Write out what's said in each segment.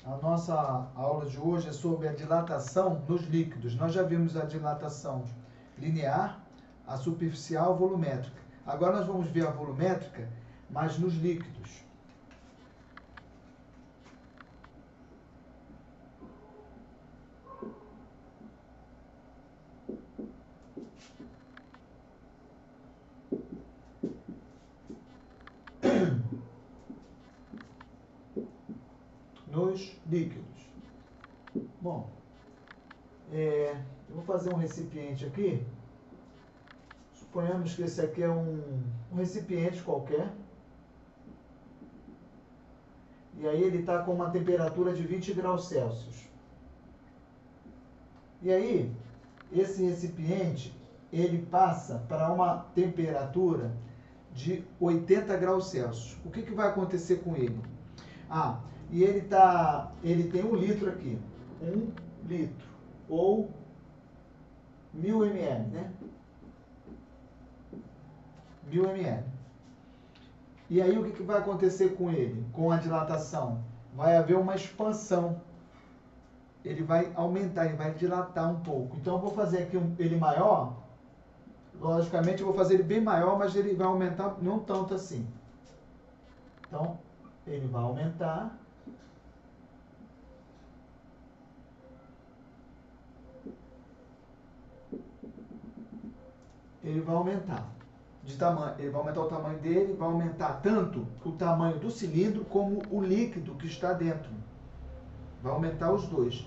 A nossa aula de hoje é sobre a dilatação nos líquidos. Nós já vimos a dilatação linear, a superficial, volumétrica. Agora nós vamos ver a volumétrica, mas nos líquidos. Nos líquidos. Bom, eu vou fazer um recipiente aqui. Suponhamos que esse aqui é um recipiente qualquer. E aí ele está com uma temperatura de 20 graus Celsius. E aí, esse recipiente, ele passa para uma temperatura de 80 graus Celsius. O que vai acontecer com ele? E ele tem 1 litro aqui. 1 litro. Ou 1000 ml, né? 1000 ml. E aí o que vai acontecer com ele? Com a dilatação? Vai haver uma expansão. Ele vai aumentar, ele vai dilatar um pouco. Então eu vou fazer aqui ele maior. Logicamente eu vou fazer ele bem maior, mas ele vai aumentar não tanto assim. Então ele vai aumentar. Ele vai aumentar de tamanho, ele vai aumentar o tamanho dele, vai aumentar tanto o tamanho do cilindro como o líquido que está dentro. Vai aumentar os dois.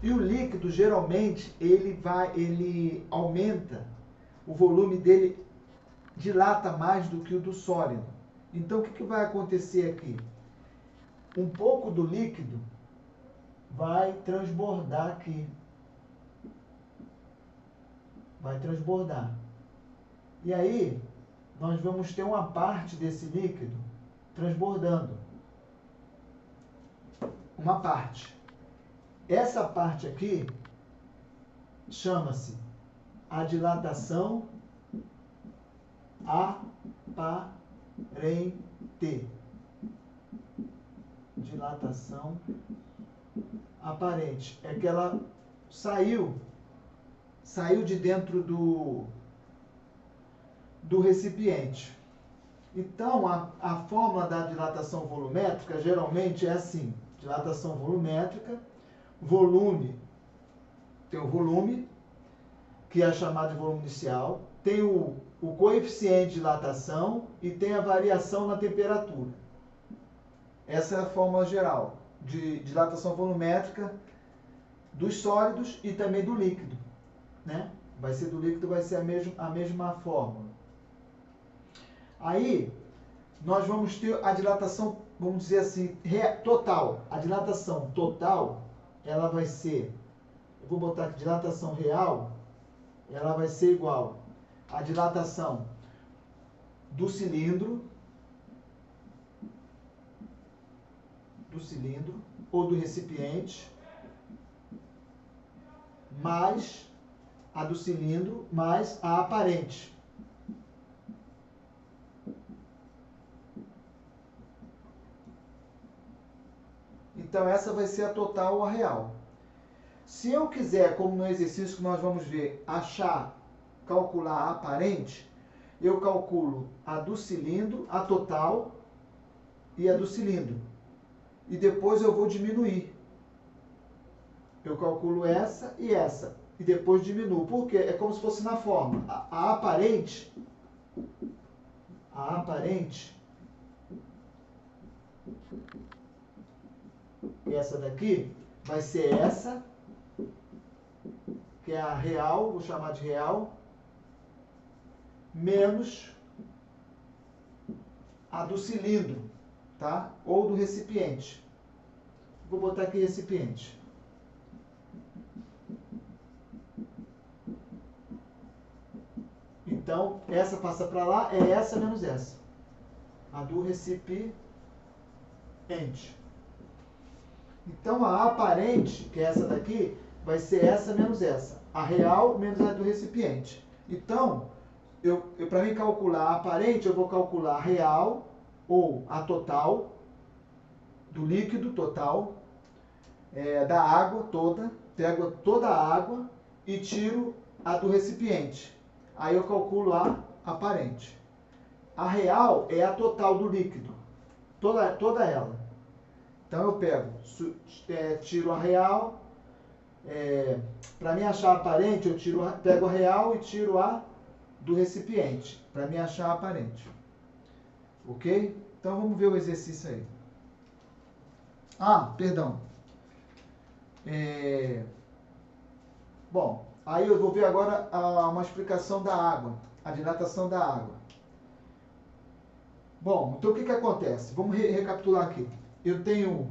E o líquido, geralmente, ele aumenta, o volume dele dilata mais do que o do sólido. Então, o que vai acontecer aqui? Um pouco do líquido vai transbordar aqui. Vai transbordar. E aí, nós vamos ter uma parte desse líquido transbordando. Uma parte. Essa parte aqui chama-se a dilatação aparente. Dilatação aparente. É que ela saiu de dentro do recipiente. Então, a fórmula da dilatação volumétrica geralmente é assim. Dilatação volumétrica, volume, tem o volume, que é chamado de volume inicial, tem o coeficiente de dilatação e tem a variação na temperatura. Essa é a fórmula geral de dilatação volumétrica dos sólidos e também do líquido, né? Vai ser do líquido, vai ser a mesma fórmula. Aí, nós vamos ter a dilatação, vamos dizer assim, total. A dilatação total, ela vai ser, eu vou botar aqui, dilatação real, ela vai ser igual à dilatação do cilindro ou do recipiente, mais a do cilindro, mais a aparente. Então, essa vai ser a total ou a real. Se eu quiser, como no exercício que nós vamos ver, calcular a aparente, eu calculo a do cilindro, a total e a do cilindro. E depois eu vou diminuir. Eu calculo essa e depois diminuo. Por quê? É como se fosse na fórmula. A aparente, essa daqui, vai ser essa, que é a real, vou chamar de real, menos a do cilindro, tá? Ou do recipiente. Vou botar aqui recipiente. Então, essa passa para lá, é essa menos essa. A do recipiente. Então, a aparente, que é essa daqui, vai ser essa menos essa. A real menos a do recipiente. Então, para mim calcular a aparente, eu vou calcular a real ou a total do líquido total, da água toda, pego toda a água e tiro a do recipiente. Aí eu calculo a aparente. A real é a total do líquido, toda ela. Então eu pego, tiro a real, para me achar a aparente, pego a real e tiro a do recipiente, para me achar a aparente. Ok? Então vamos ver o exercício aí. Perdão. Bom, aí eu vou ver agora uma explicação da água, a dilatação da água. Bom, então o que acontece? Vamos recapitular aqui. Eu tenho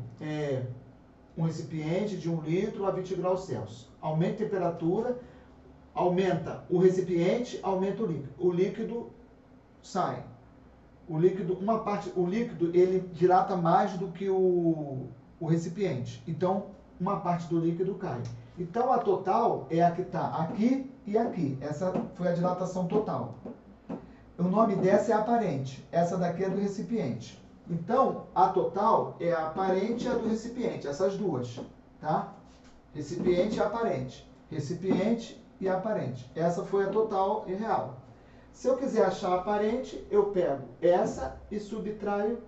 um recipiente de 1 litro a 20 graus Celsius. Aumenta a temperatura, aumenta o recipiente, aumenta o líquido. O líquido sai. O líquido, ele dilata mais do que o recipiente. Então, uma parte do líquido cai. Então, a total é a que está aqui e aqui. Essa foi a dilatação total. O nome dessa é aparente. Essa daqui é do recipiente. Então, a total é a aparente e a do recipiente. Essas duas, tá? Recipiente e aparente. Recipiente e aparente. Essa foi a total e real. Se eu quiser achar a aparente, eu pego essa e subtraio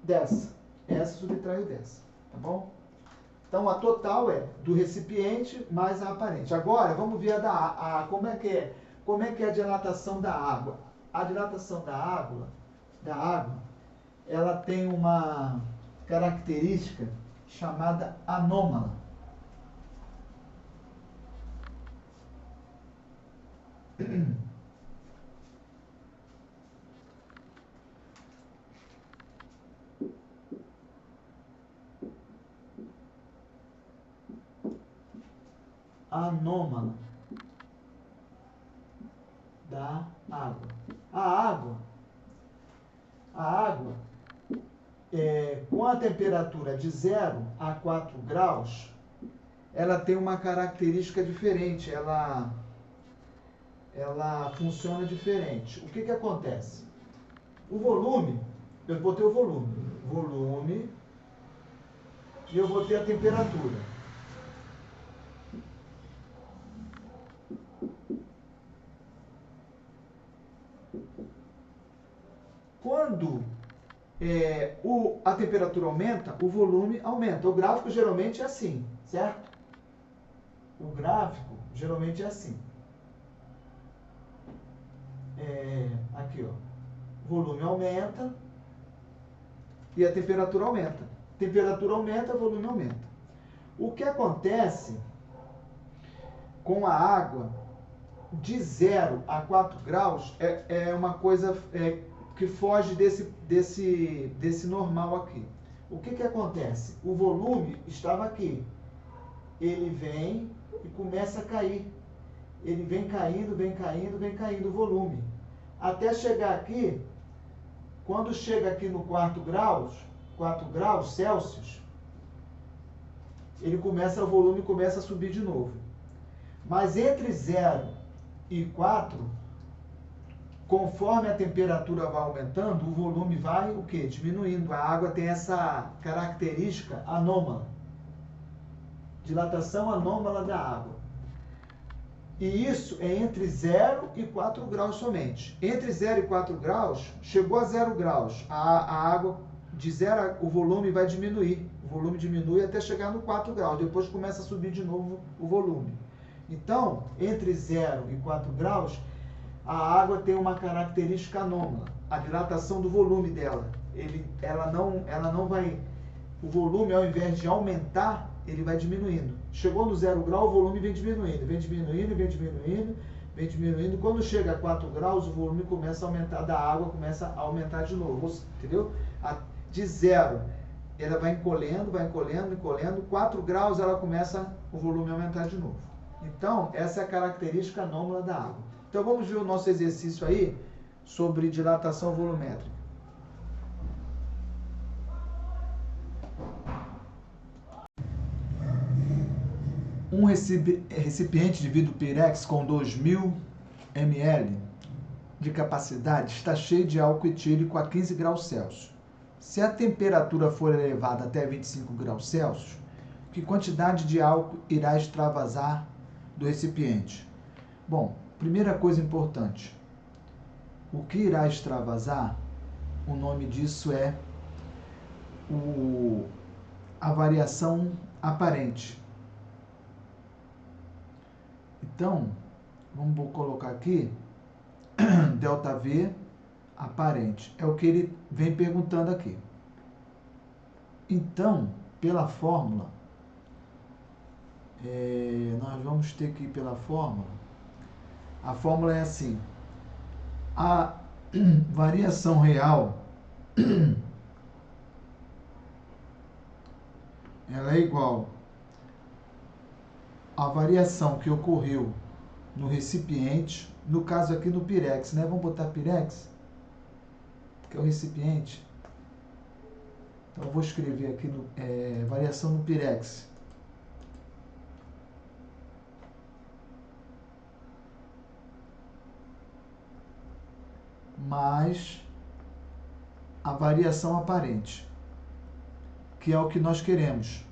dessa. Essa e subtraio dessa. Tá bom? Então, a total é do recipiente mais a aparente. Agora, vamos ver como é que é a dilatação da água. A dilatação da água, ela tem uma característica chamada anômala. Anômala da água. A água, com a temperatura de 0 a 4 graus, ela tem uma característica diferente, ela funciona diferente. O que acontece? O volume, eu vou ter o volume, e eu vou ter a temperatura. Quando a temperatura aumenta, o volume aumenta. O gráfico geralmente é assim, certo? O gráfico geralmente é assim. Aqui, ó. O volume aumenta e a temperatura aumenta. Temperatura aumenta, volume aumenta. O que acontece com a água de 0 a 4 graus é uma coisa que foge desse normal aqui. O que acontece? O volume estava aqui. Ele vem e começa a cair. Ele vem caindo, vem caindo, vem caindo o volume. Até chegar aqui, quando chega aqui no 4 graus Celsius, o volume começa a subir de novo. Mas entre 0 e 4, conforme a temperatura vai aumentando, o volume vai o quê? Diminuindo. A água tem essa característica anômala. Dilatação anômala da água. E isso é entre 0 e 4 graus somente. Entre 0 e 4 graus, chegou a 0 graus, a água de 0, o volume vai diminuir. O volume diminui até chegar no 4 graus. Depois começa a subir de novo o volume. Então, entre 0 e 4 graus, a água tem uma característica anômala. A dilatação do volume dela. Ela não vai... O volume, ao invés de aumentar, ele vai diminuindo. Chegou no 0 grau, o volume vem diminuindo. Vem diminuindo, vem diminuindo, vem diminuindo. Quando chega a 4 graus, o volume começa a aumentar, da água começa a aumentar de novo. Entendeu? De 0, ela vai encolhendo, encolhendo. 4 graus, ela começa o volume a aumentar de novo. Então, essa é a característica anômala da água. Então, vamos ver o nosso exercício aí sobre dilatação volumétrica. Um recipiente de vidro Pirex com 2.000 ml de capacidade está cheio de álcool etílico a 15 graus Celsius. Se a temperatura for elevada até 25 graus Celsius, que quantidade de álcool irá extravasar do recipiente? Bom, primeira coisa importante, o que irá extravasar, o nome disso é a variação aparente. Então, vamos colocar aqui, ΔV aparente. É o que ele vem perguntando aqui. Então, pela fórmula, nós vamos ter que ir pela fórmula. A fórmula é assim. A variação real ela é igual à variação que ocorreu no recipiente, no caso aqui no Pirex, né? Vamos botar Pirex, que é o recipiente. Então eu vou escrever aqui variação no Pirex. Mais a variação aparente, que é o que nós queremos.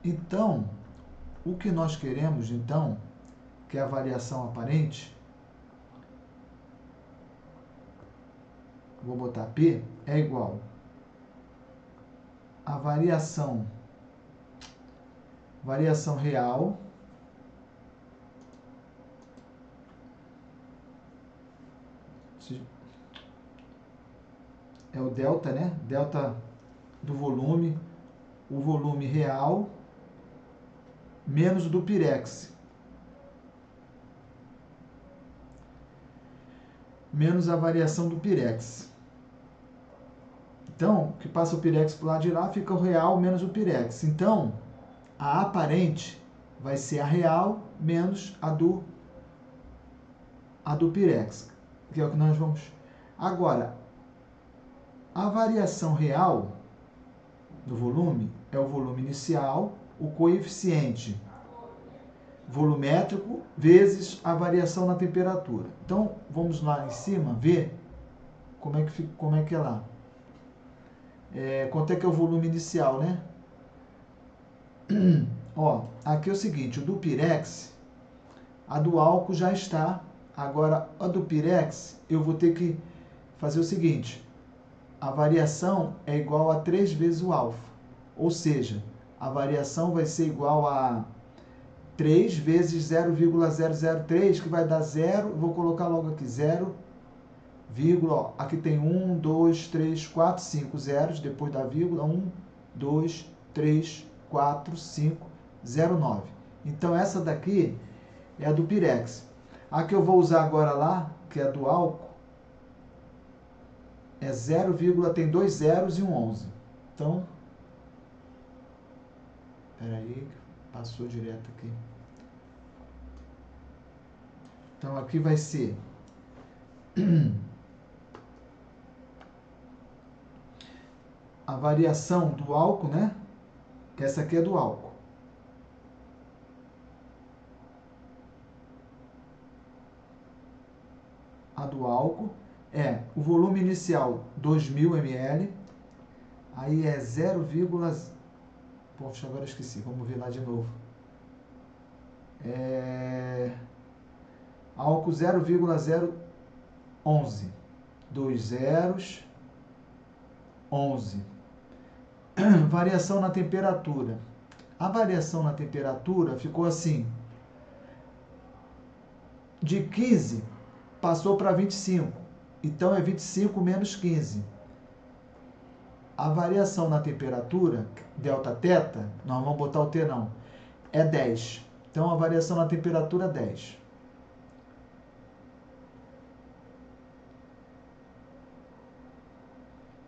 Então, o que nós queremos, então, que é a variação aparente, vou botar P, é igual a variação real é o delta, né? Delta do volume, o volume real menos do Pirex. Menos a variação do Pirex. Então, que passa o Pirex para o lado de lá, fica o real menos o Pirex. Então, a aparente vai ser a real menos a do Pirex, que é o que nós vamos... Agora, a variação real do volume é o volume inicial, o coeficiente volumétrico vezes a variação na temperatura. Então, vamos lá em cima ver como é que é lá. Quanto é que é o volume inicial, né? Ó, aqui é o seguinte, o do Pirex, a do álcool já está. Agora, a do Pirex, eu vou ter que fazer o seguinte, a variação é igual a 3 vezes o alfa. Ou seja, a variação vai ser igual a 3 vezes 0,003, que vai dar 0, vou colocar logo aqui 0, ó, aqui tem 1, 2, 3, 4, 5 zeros, depois da vírgula, 1, 2, 3, 4, 5, 0, 9. Então essa daqui é a do Pirex. A que eu vou usar agora lá, que é a do álcool, é 0, tem 2 zeros e um 11. Então, peraí, passou direto aqui. Então aqui vai ser a variação do álcool, né? Essa aqui é do álcool. A do álcool é o volume inicial 2.000 ml, aí é 0, poxa, agora eu esqueci, vamos ver lá de novo. Álcool 0,011, 2 zeros, 11. Variação na temperatura. A variação na temperatura ficou assim, de 15 passou para 25, então é 25 menos 15. A variação na temperatura, ΔT, não vamos botar o T não, é 10. Então a variação na temperatura é 10.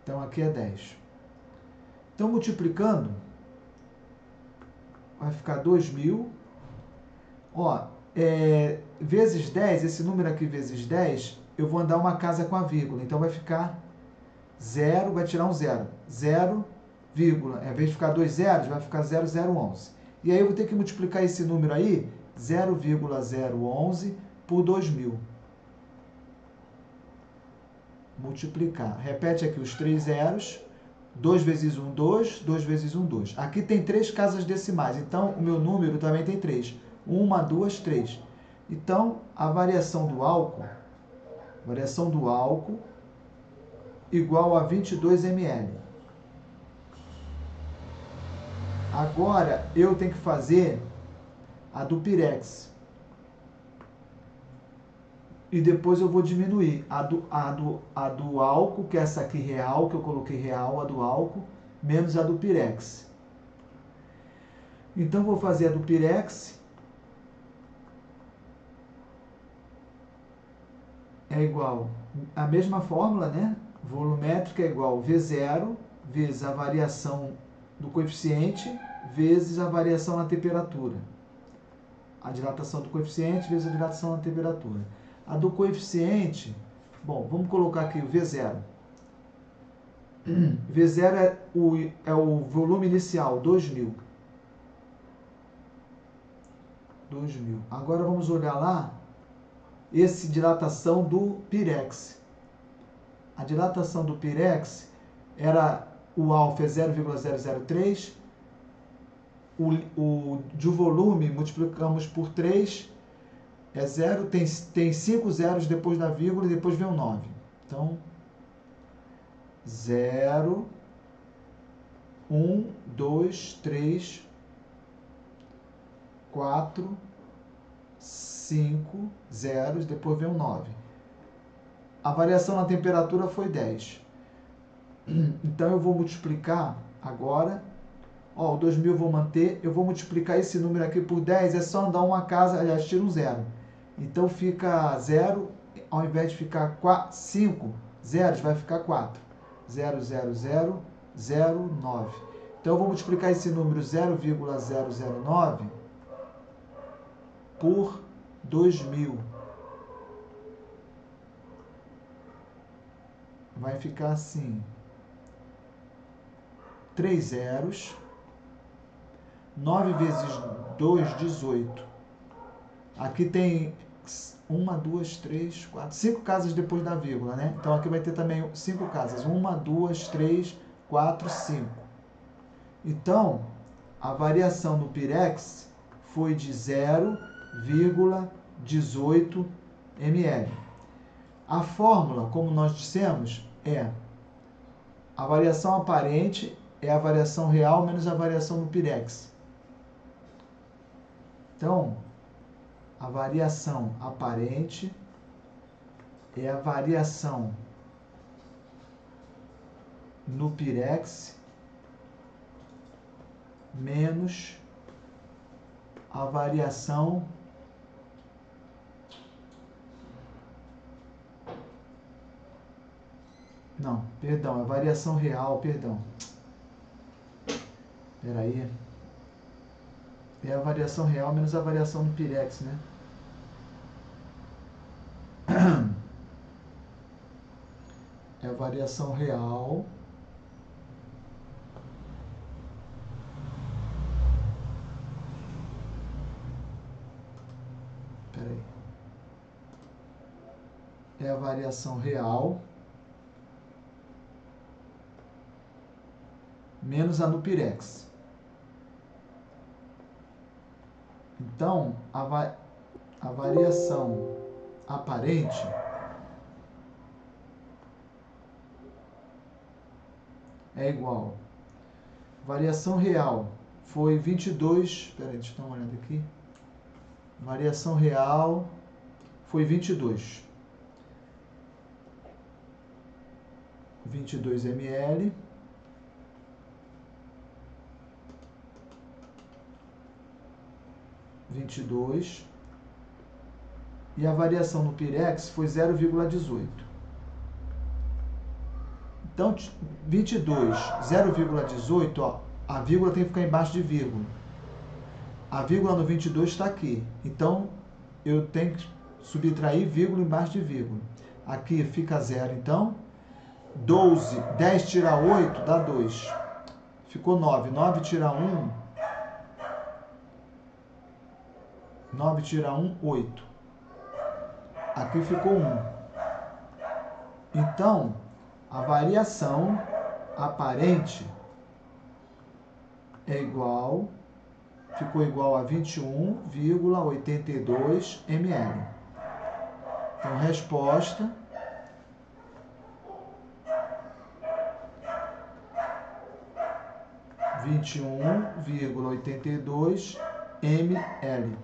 Então aqui é 10. Então multiplicando, vai ficar 2.000. Ó, vezes 10, esse número aqui vezes 10, eu vou andar uma casa com a vírgula. Então vai ficar 0, vai tirar um 0. 0, vírgula. Em vez de ficar 2 zeros, vai ficar 0,011. E aí eu vou ter que multiplicar esse número aí, 0,011, por 2.000. multiplicar. Repete aqui os 3 zeros. 2 vezes 1, 2. 2 vezes 1, 2. Aqui tem 3 casas decimais, então o meu número também tem 3. 1, 2, 3. Então, a variação do álcool igual a 22 ml. Agora, eu tenho que fazer a do Pirex. E depois eu vou diminuir a do álcool, que é essa aqui real, que eu coloquei real, a do álcool, menos a do Pirex. Então, vou fazer a do Pirex. É igual a mesma fórmula, né? Volumétrica é igual V0 vezes a variação do coeficiente vezes a variação na temperatura. A dilatação do coeficiente vezes a dilatação na temperatura. A do coeficiente, bom, vamos colocar aqui o V0. V0 é o volume inicial, 2.000. 2.000. Agora vamos olhar lá esse dilatação do Pirex. A dilatação do Pirex era o alfa é 0,003, de volume multiplicamos por 3, é 0, tem 5 zeros depois da vírgula e depois vem o 9. Então, 0, 1, 2, 3, 4, 5 zeros, depois vem o 9. A variação na temperatura foi 10. Então, eu vou multiplicar agora. Ó, o 2.000 eu vou manter. Eu vou multiplicar esse número aqui por 10. É só andar uma casa, aliás, tira um zero. Então, fica 0. Ao invés de ficar 5 zeros, vai ficar 4. 0, 0, 0, 0, 9. Então, eu vou multiplicar esse número 0,009 por 2.000. Vai ficar assim. 3 zeros. 9 vezes 2, 18. Aqui tem 1, 2, 3, 4, 5 casas depois da vírgula, né? Então aqui vai ter também 5 casas. 1, 2, 3, 4, 5. Então, a variação no Pirex foi de 0,18 ml. A fórmula, como nós dissemos, é a variação aparente é a variação real menos a variação no Pirex. Então, a variação aparente é a variação no Pirex menos a variação a variação real, perdão. Espera aí. É a variação real menos a variação no Pirex, né? É a variação real é a variação real menos a no Pirex. Então, a variação aparente é igual. Variação real foi 22. Espera aí, deixa eu dar uma olhada aqui. Variação real foi 22. 22 ml. E a variação no Pirex foi 0,18. Então, 22, 0,18, ó, a vírgula tem que ficar embaixo de vírgula. A vírgula no 22 está aqui. Então, eu tenho que subtrair vírgula embaixo de vírgula. Aqui fica 0, então. 12, 10 tira 8 dá 2. Ficou 9. 9 tira 1. 9 tira 1, 8. Aqui ficou 1. Então, a variação aparente ficou igual a 21,82 ml. Então, resposta 21,82 ml.